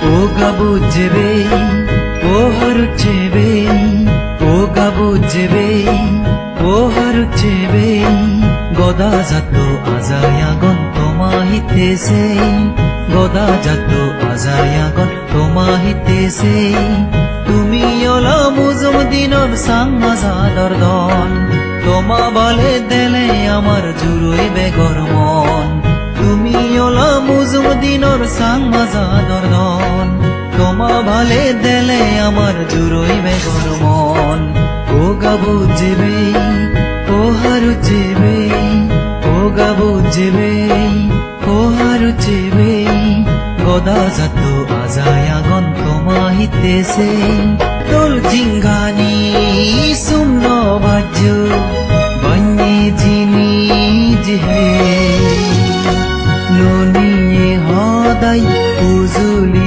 오가부제베 오하루제베 오가부제베 오하루제베 গদাজাত আজায়াগন তোমাহিতেছে গদাজাত আজায়াগন তোমাহিতেছে তুমি ওলা মুজম দিনর সাংমাজাদর দন তোমা বলে দেলে আমার জুরুই বেগর মন তুমি ওলা মুজম দিনর সাংমাজাদর দন তোমা বলে দেলে আমার জুরুই বেগর মন ওগাবুজেবে ওহারুজেবে ওগাবুজেবে ওহারুজেবে গদাজাত আজায়াগন তোমাহিতেছে দোল জিঙ্গানি সুমন বাজ্য